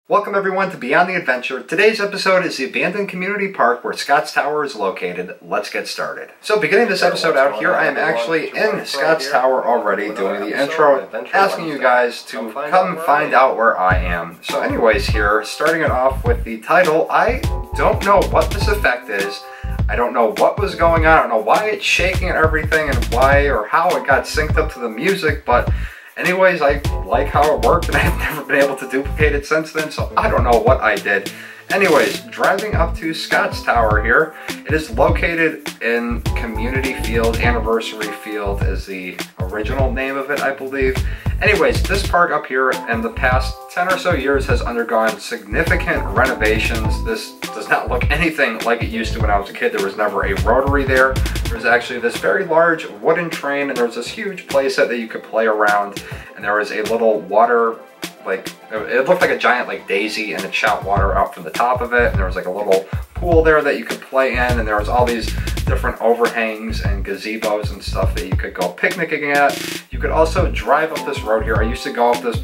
Welcome everyone to Beyond the Adventure. Today's episode is the abandoned community park where Scotts Tower is located. Let's get started. So beginning this episode out here, I am actually in Scotts Tower already doing the intro, asking you guys to come find out where I am. So anyways here, starting it off with the title, I don't know what this effect is. I don't know what was going on. I don't know why it's shaking and everything and why or how it got synced up to the music, but anyways, I like how it worked and I've never been able to duplicate it since then, so I don't know what I did. Anyways, driving up to Scotts Tower here. It is located in Community Field, Anniversary Field is the original name of it, I believe. Anyways, this park up here in the past 10 or so years has undergone significant renovations. This does not look anything like it used to when I was a kid. There was never a rotary there. There's actually this very large wooden train and there was this huge playset that you could play around, and there was a little water, like, it looked like a giant like daisy, and it shot water out from the top of it, and there was like a little pool there that you could play in, and there was all these different overhangs and gazebos and stuff that you could go picnicking at. You could also drive up this road here. I used to go to this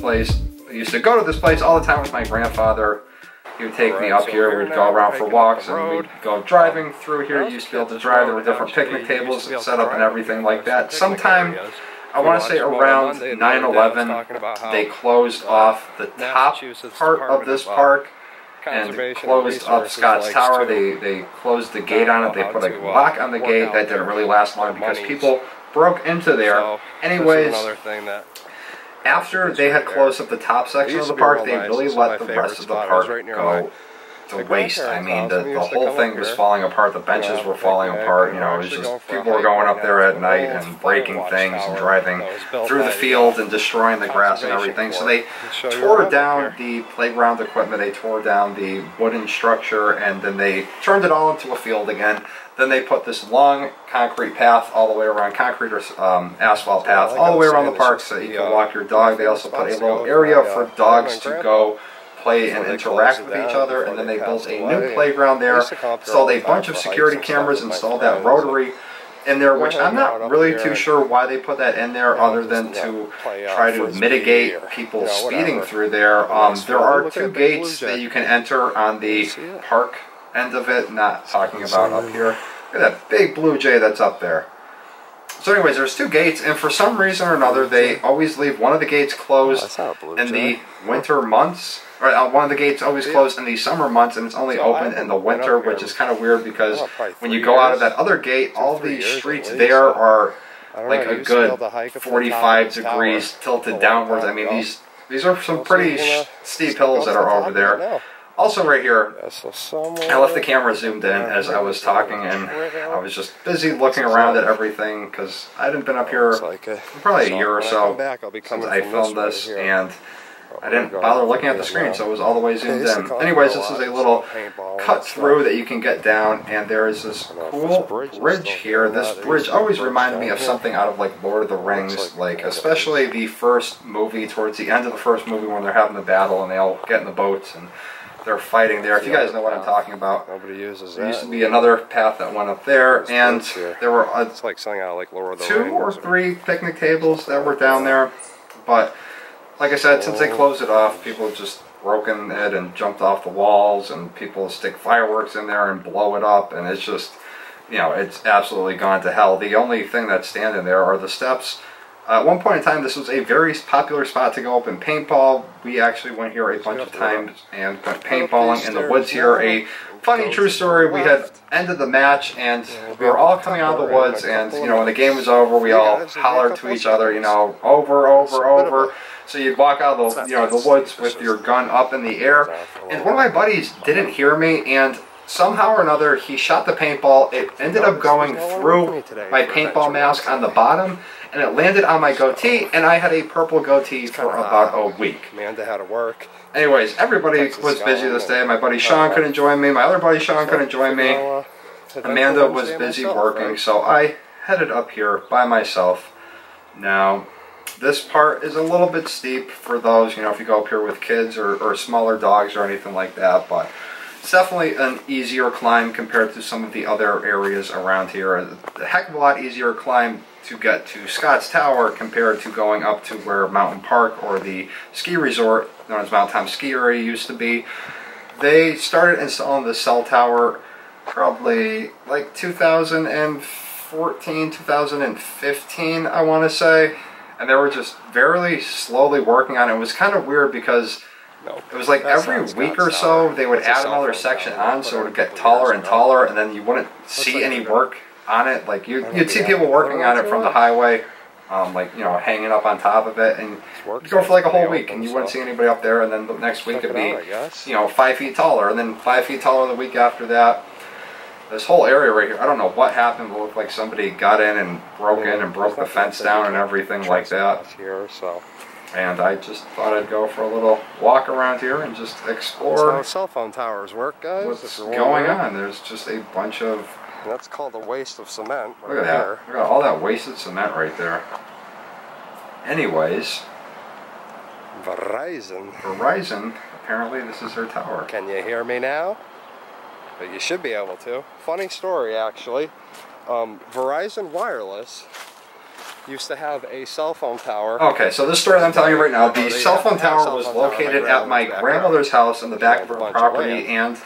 place all the time with my grandfather. He would take me up here, we'd go around for walks, and we'd go driving through here. You used to be able to drive. There were different picnic tables set up and everything like that. Sometime, I want to say around 9/11, they closed off the top part of this park and closed up Scotts Tower. They closed the gate on it. They put a lock on the gate. That didn't really last long because people broke into there. Anyways, after they had closed up the top section of the park, they really let the rest of the park go to waste. I mean, the whole thing was falling apart. The benches were falling apart. You know, it was just people were going up there at night and breaking things and driving through the field and destroying the grass and everything. So they tore down the playground equipment. They tore down the wooden structure, and then they turned it all into a field again. Then they put this long concrete path all the way around, concrete or asphalt path all the way around the park so that you can walk your dog. They also put a little area for dogs to go play and interact with each other, and then they built a new playground there, installed a bunch of security cameras, installed that rotary in there, which I'm not really too sure why they put that in there other than to try to mitigate people speeding through there. There are two gates that you can enter on the park end of it, not talking about up here. Look at that big blue jay that's up there. So anyways, there's two gates, and for some reason or another, they always leave one of the gates closed in the winter months. Or one of the gates always closed in the summer months, and it's only open in the winter, which is kind of weird because when you go out of that other gate, all the streets there are like a good 45 degrees tilted downwards. I mean, these are some pretty steep hills that are over there. Also right here, I left the camera zoomed in as I was talking, and I was just busy looking around at everything because I hadn't been up here for probably a year or so since I filmed this, and I didn't bother looking at the screen, so it was all the way zoomed in. Anyways, this is a little cut through that you can get down, and there is this cool bridge here. This bridge always reminded me of something out of like Lord of the Rings, like especially the first movie, towards the end of the first movie when they're having the battle and they all get in the boats and they're fighting there. If you guys know what I'm talking about, there used to be another path that went up there, and there were two or three picnic tables that were down there, but like I said, since they closed it off, people have just broken it and jumped off the walls, and people stick fireworks in there and blow it up, and it's just, you know, it's absolutely gone to hell. The only thing that's standing there are the steps. At one point in time, this was a very popular spot to go up and paintball. We actually went here a bunch of times and went paintballing in the woods here. A funny true story, we had ended the match and we were all coming out of the woods, and you know, when the game was over, we all hollered to each other, you know, over, over, over. So you'd walk out of the, the woods with your gun up in the air, and one of my buddies didn't hear me, and somehow or another he shot the paintball. It ended up going through my paintball mask on the bottom, and it landed on my goatee, and I had a purple goatee for about a week. Amanda had to work. Anyways, everybody was busy this day. My buddy Sean couldn't join me. My other buddy Sean couldn't join me. Amanda was busy working, so I headed up here by myself. Now, this part is a little bit steep for those, you know, if you go up here with kids or smaller dogs or anything like that, but it's definitely an easier climb compared to some of the other areas around here. A heck of a lot easier climb to get to Scotts Tower compared to going up to where Mountain Park or the ski resort known as Mount Tom Ski Area used to be. They started installing the cell tower probably like 2014, 2015, I want to say. And they were just very slowly working on it. It was kind of weird because it was like every week or so they would add another section on, so it would get taller and taller, and then you wouldn't see any work on it. Like you'd see people working on it from the highway, like, you know, hanging up on top of it, and you'd go for like a whole week and you wouldn't see anybody up there, and then the next week it'd be, you know, 5 feet taller, and then 5 feet taller the week after that. This whole area right here, I don't know what happened. It looked like somebody got in and broke the fence down and everything like that. And I just thought I'd go for a little walk around here and just explore. That's how cell phone towers work, guys. What's going on? There's just a bunch of... That's called a waste of cement. Look at that. Look at all that wasted cement right there. Anyways. Verizon, apparently this is their tower. Can you hear me now? But you should be able to. Funny story, actually. Verizon Wireless used to have a cell phone tower. Okay, so this story that I'm telling you right now, the cell phone tower was located at my grandmother's house in the back of her property, and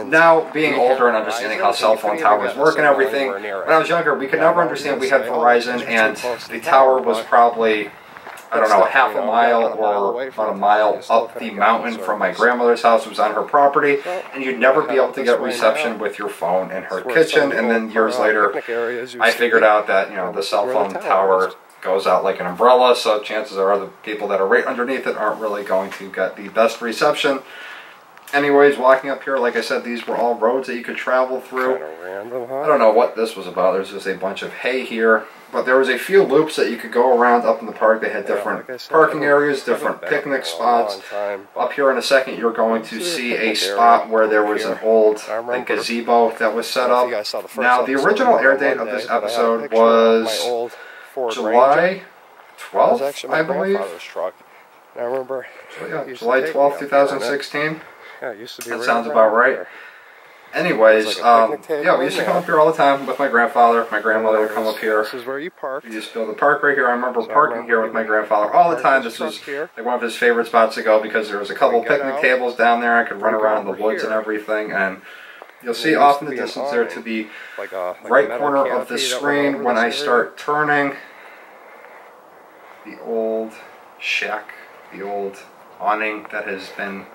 now being older and understanding how cell phone towers work and everything, when I was younger, we could never understand. We had Verizon, and the tower was probably, I don't know, half a mile or about a mile up the mountain from my grandmother's house. It was on her property, and you'd never be able to get reception with your phone in her kitchen. And then years later, I figured out that, you know, the cell phone tower goes out like an umbrella, so chances are the people that are right underneath it aren't really going to get the best reception. Anyways, walking up here, like I said, these were all roads that you could travel through. Kind of random, huh? I don't know what this was about. There's just a bunch of hay here. But there was a few loops that you could go around up in the park. They had different parking areas, different picnic spots. Up here in a second, you're going to see a spot where there was an old like, gazebo that was set up. Now, the original air date of this episode was July 12th, I believe. I remember. So, yeah, July 12th, 2016. Yeah, it used to be. That sounds about right. Anyways, yeah, we used to come up here all the time with my grandfather. My grandmother would come up here. This is where you park. We used to build a park right here. I remember parking here with my grandfather all the time. This was like one of his favorite spots to go because there was a couple picnic tables down there. I could run around in the woods and everything. And you'll see off in the distance there to the right corner of the screen when I start turning, the old shack, the old awning that has been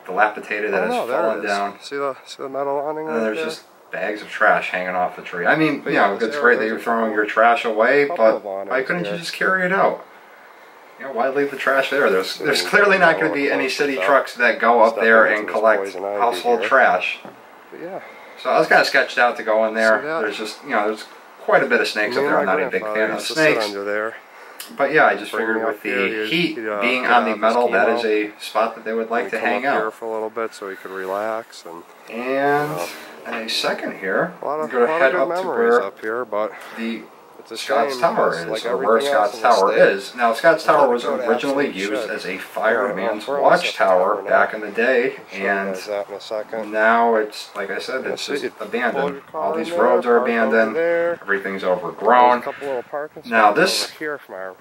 dilapidated, that has fallen down. See the metal awning? And there's just bags of trash hanging off the tree. I mean, you know, it's great that you're throwing your trash away, but why couldn't you just carry it out? You know, why leave the trash there? There's clearly not going to be any city trucks that go up there and collect household trash. So I was kind of sketched out to go in there. There's just, you know, there's quite a bit of snakes up there. I'm not a big fan of snakes. But yeah, I just figured with the heat being on the metal, that is a spot that they would like to hang out. Here for a little bit so we could relax and in a second here, I'm going to head up to where the Scott's Tower is, or where Scott's Tower is. Now, Scott's Tower was originally used as a fireman's watchtower back in the day, and now it's, like I said, it's just abandoned. All these roads are abandoned, everything's overgrown. Now this,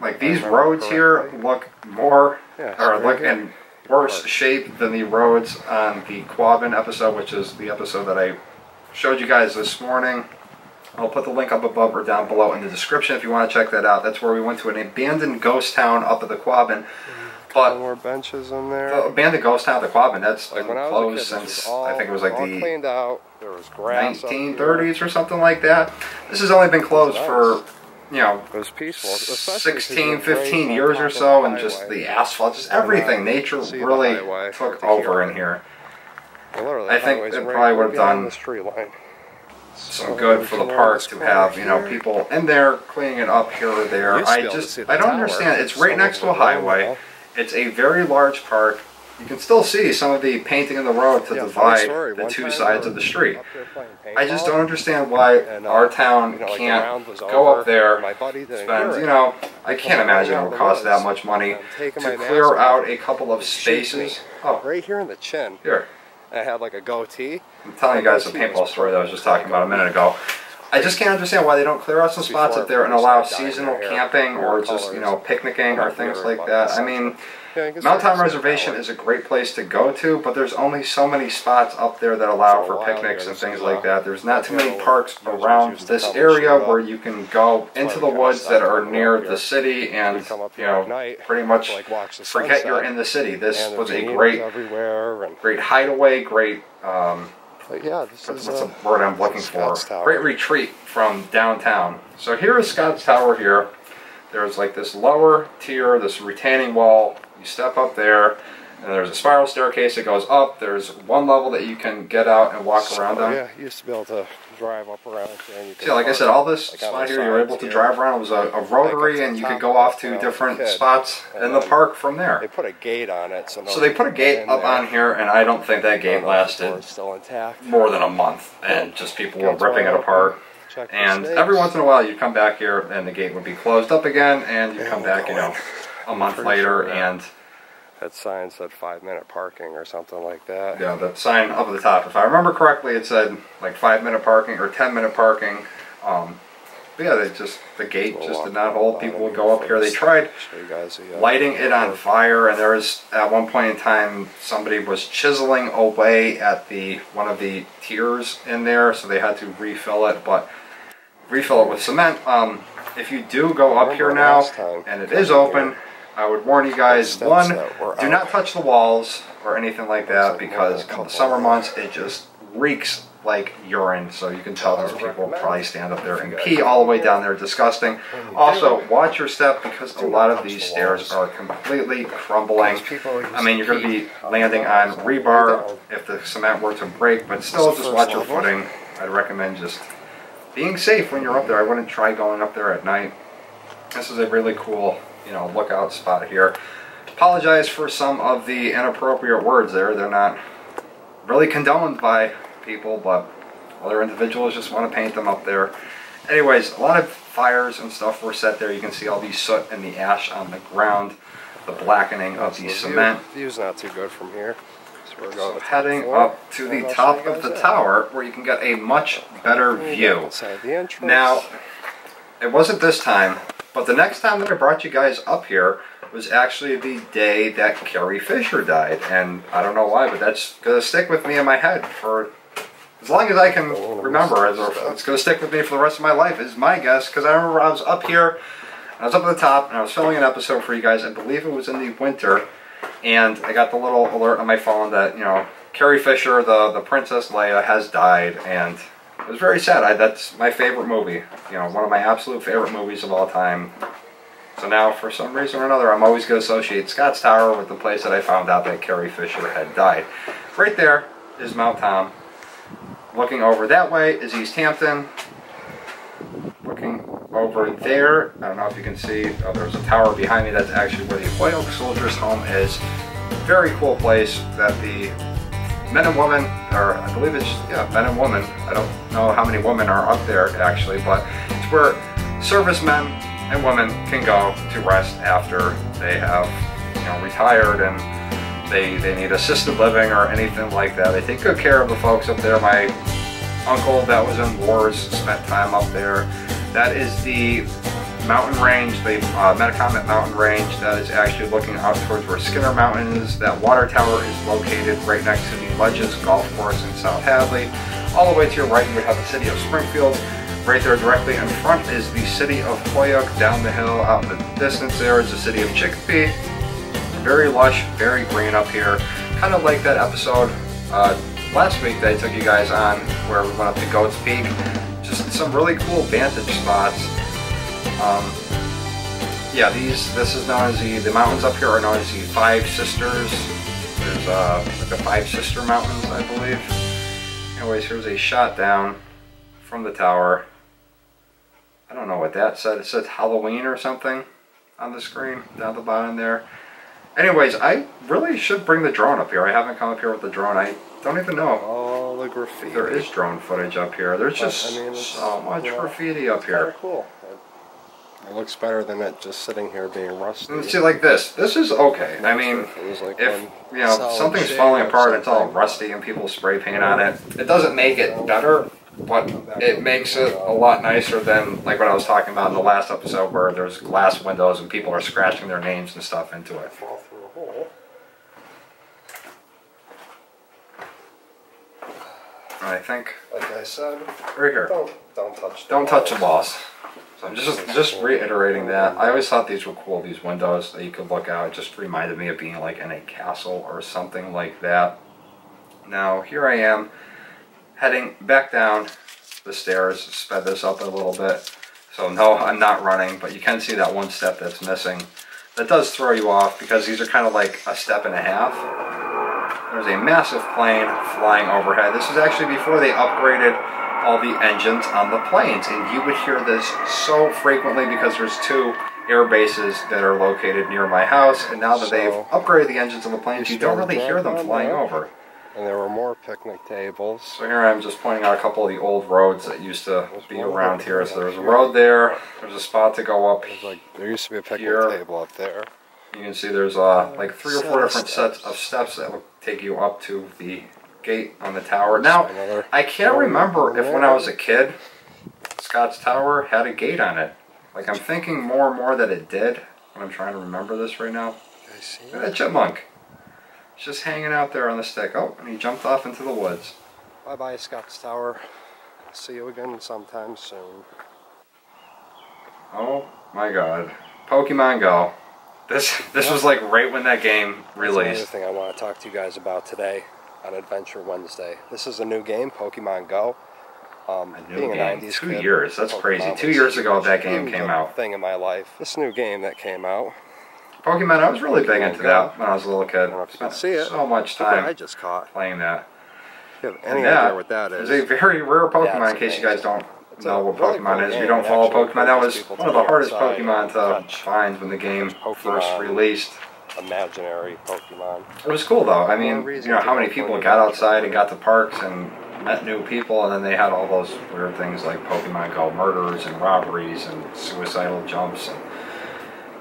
like these roads here look more, or look in worse shape than the roads on the Quabbin episode, which is the episode that I showed you guys this morning. I'll put the link up above or down below in the description if you want to check that out. That's where we went to an abandoned ghost town up at the Quabbin. But more benches in there. The abandoned ghost town at the Quabbin, that's been closed since, I think it was like the 1930s or something like that. This has only been closed for, you know, 16, 15 years or so, and just the asphalt, just everything. Nature really took over in here. I think it probably would have done some good for the park to have, you know, people in there cleaning it up here or there. I don't understand. It's right next to a highway. It's a very large park. You can still see some of the painting in the road to divide the two sides of the street. I just don't understand why our town can't go up there, spend, you know, I can't imagine it would cost that much money to clear out a couple of spaces. Oh, right here in the chin. Here. I had like a goatee. I'm telling you guys the paintball story that I was just talking about a minute ago. I just can't understand why they don't clear out some spots up there and allow seasonal camping or just, you know, picnicking or things like that. I mean, Mount Tom Reservation is a great place to go to, but there's only so many spots up there that allow for picnics and things like that. There's not too many parks around this area where you can go into the woods that are near the city and, you know, pretty much forget you're in the city. This was a great hideaway, great, yeah, this is what's the word I'm looking for? Tower. Great retreat from downtown. So here is Scott's Tower here. There's like this lower tier, this retaining wall. You step up there, and there's a spiral staircase that goes up. There's one level that you can get out and walk around on. Yeah, you used to be able to drive up around here. And you see, like I said, all this spot here, you're able to drive around. It was a rotary, and you could go off to different spots in the park from there. They put a gate on it. So they put a gate up on here, and I don't think that gate lasted more than a month. And just people were ripping it apart. And every once in a while, you'd come back here, and the gate would be closed up again, and you'd come back, you know, a month later, and that sign said 5-minute parking or something like that. Yeah, that sign up at the top, if I remember correctly, it said like 5-minute parking or 10-minute parking. But yeah, the gate just did not hold. People would go up here. They tried lighting it on fire, and there was, at one point in time, somebody was chiseling away at one of the tiers in there, so they had to refill it with cement. If you do go up here now, and it is open, I would warn you guys, one, do not touch the walls or anything like that, because in the summer months, it just reeks like urine, so you can tell those people probably stand up there and pee all the way down there. Disgusting. Also, watch your step, because a lot of these stairs are completely crumbling. I mean, you're going to be landing on rebar if the cement were to break, but still, just watch your footing. I'd recommend just being safe when you're up there. I wouldn't try going up there at night. This is a really cool, you know, lookout spot here. Apologize for some of the inappropriate words there. They're not really condoned by people, but other individuals just want to paint them up there. Anyways, a lot of fires and stuff were set there. You can see all the soot and the ash on the ground, the blackening of the cement. View's not too good from here. So we're going heading up to the top of the tower, where you can get a much better view. Now, it wasn't this time, but the next time that I brought you guys up here was actually the day that Carrie Fisher died, and I don't know why, but that's going to stick with me in my head for as long as I can remember. It's going to stick with me for the rest of my life, is my guess, because I remember I was up here, I was up at the top, and I was filming an episode for you guys. I believe it was in the winter, and I got the little alert on my phone that, you know, Carrie Fisher, the Princess Leia, has died, and it was very sad. That's my favorite movie, you know, one of my absolute favorite movies of all time. So now, for some reason or another, I'm always going to associate Scott's Tower with the place that I found out that Carrie Fisher had died. Right there is Mount Tom. Looking over that way is East Hampton. Looking over there, I don't know if you can see, there's a tower behind me. That's actually where the Hoyoke Soldiers' Home is. Very cool place that the men and women, or I believe it's, yeah, men and women. I don't know how many women are up there actually, but it's where servicemen and women can go to rest after they have, you know, retired, and they need assisted living or anything like that. They take good care of the folks up there. My uncle that was in wars spent time up there. That is the mountain range, the Metacomet mountain range that is actually looking out towards where Skinner Mountain is. That water tower is located right next to the Ledges Golf Course in South Hadley. All the way to your right, you would have the city of Springfield. Right there directly in front is the city of Hoyoke. Down the hill, out in the distance there, is the city of Chicopee. Very lush, very green up here. Kind of like that episode last week that I took you guys on, where we went up to Goats Peak. Just some really cool vantage spots. Yeah, this is known as the mountains up here are known as the Five Sisters. There's like the Five Sister Mountains, I believe. Anyways, here's a shot down from the tower. I don't know what that said. It said Halloween or something on the screen down at the bottom there. Anyways, I really should bring the drone up here. I haven't come up here with the drone. I don't even know. All the graffiti. There is drone footage up here. There's just so much graffiti up here. Very cool. It looks better than it just sitting here being rusty. And see, like this is okay. I mean, if you know something's falling apart, it's all rusty and people spray paint on it. It doesn't make it better, but it makes it a lot nicer than like what I was talking about in the last episode, where there's glass windows and people are scratching their names and stuff into it. And I think, like I said, right here. Don't touch the walls. So I'm just reiterating that. I always thought these were cool, these windows that you could look out. It just reminded me of being like in a castle or something like that. Now, here I am, heading back down the stairs. Sped this up a little bit. So no, I'm not running, but you can see that one step that's missing. That does throw you off because these are kind of like a step and a half. There's a massive plane flying overhead. This is actually before they upgraded all the engines on the planes, and you would hear this so frequently because there's 2 air bases that are located near my house, and now that they've upgraded the engines on the planes, you don't really hear them flying over. And there were more picnic tables. So here I'm just pointing out a couple of the old roads that used to be around here. So there's a road there, there's a spot to go up like, there used to be a picnic table up there. You can see there's like 3 or 4 different sets of steps that will take you up to the gate on the tower. Now, I can't remember if when I was a kid, Scott's Tower had a gate on it. Like, I'm thinking more and more that it did when I'm trying to remember this right now. Look at that chipmunk. He's just hanging out there on the stick. Oh, and he jumped off into the woods. Bye-bye, Scott's Tower. See you again sometime soon. Oh my god. Pokemon Go. This was like right when that game released. That's another thing I want to talk to you guys about today on Adventure Wednesday. This is a new game, Pokemon Go. Being a 90s 2 years, that's crazy. 2 years ago that game came out. Thing in my life. This new game that came out. Pokemon, I was really big into that when I was a little kid. I don't know if you can see it. So much time I just caught playing that. If you have any idea what that is. It's a very rare Pokemon, in case you guys don't know what Pokemon is. If you don't follow Pokemon, that was one of the hardest Pokemon to find when the game first released. Imaginary Pokemon. It was cool though. I mean, you know how many people got outside and got to parks and met new people, and then they had all those weird things like Pokemon Go murders and robberies and suicidal jumps and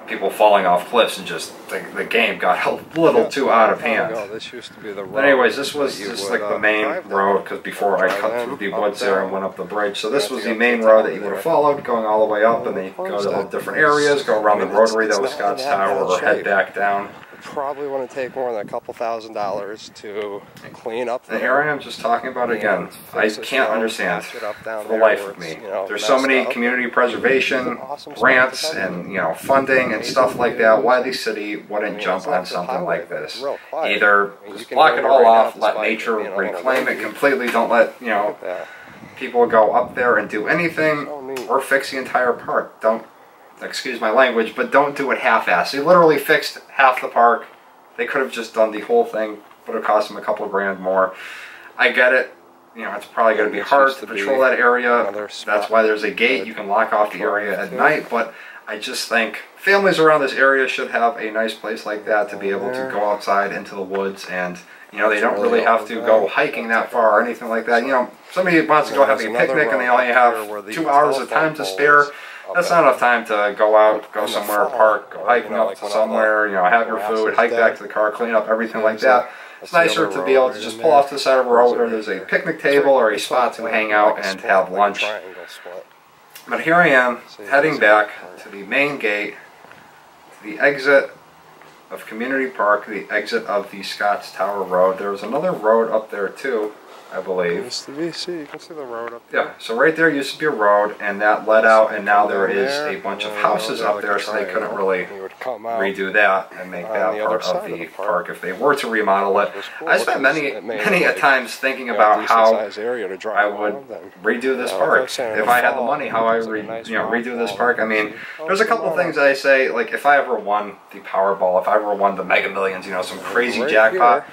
people falling off cliffs, and just the game got a little too out of hand. This used to be the road. But anyways, this was just like the main road, because before I cut through the woods there and went up the bridge. So this was the main road that you would have followed, going all the way up, and then you go to all different areas, go around the rotary that was Scott's Tower, or head back down. Probably wouldn't take more than a couple $1,000s to clean up and here I am just talking about it again. I can't understand for the life of me. There's so many community preservation grants and funding and stuff like that. Why the city wouldn't jump on something like this? Either just block it all off, let nature reclaim it completely, don't let people go up there and do anything, or fix the entire park. Don't, excuse my language, but don't do it half-assed. They literally fixed half the park. They could have just done the whole thing. Would have cost them a couple of grand more. I get it. It's probably going to be hard to patrol that area. That's why there's a gate. You can lock off the area at night, but I just think families around this area should have a nice place like that to be able to go outside into the woods, and they don't really have to go hiking that far or anything like that. Somebody wants to go have a picnic and they only have 2 hours of time to spare. That's not enough time to go out, go somewhere, park, go hiking up to somewhere, have your food, hike back to the car, clean up, everything like that. It's nicer to be able to just pull off to the side of a road where there's a picnic table or a spot to hang out and have lunch. But here I am, heading back to the main gate, to the exit of Community Park, the exit of the Scott's Tower Road. There was another road up there too, I believe. It's the VC. You can see the road up there. Yeah, so right there used to be a road, and that led out, and now there is a bunch of houses up there, so they couldn't really redo that and make that part of the park if they were to remodel it. I spent many a times thinking about how I would redo this park. If I had the money, how I would redo this park. I mean, there's a couple of things that I say, like if I ever won the Powerball, if I ever won the Mega Millions, some crazy jackpot,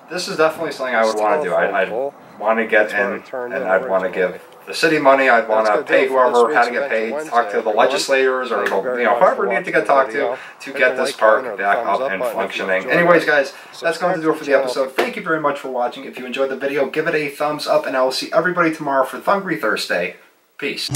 this is definitely something I would want to do. I'd want to get in, and I'd want to give the city money. I'd want to pay whoever had to get paid, talk to the legislators, or whoever needed to get talked to get this park back up and functioning. Anyways, guys, that's going to do it for the episode. Thank you very much for watching. If you enjoyed the video, give it a thumbs up, and I will see everybody tomorrow for Hungry Thursday. Peace.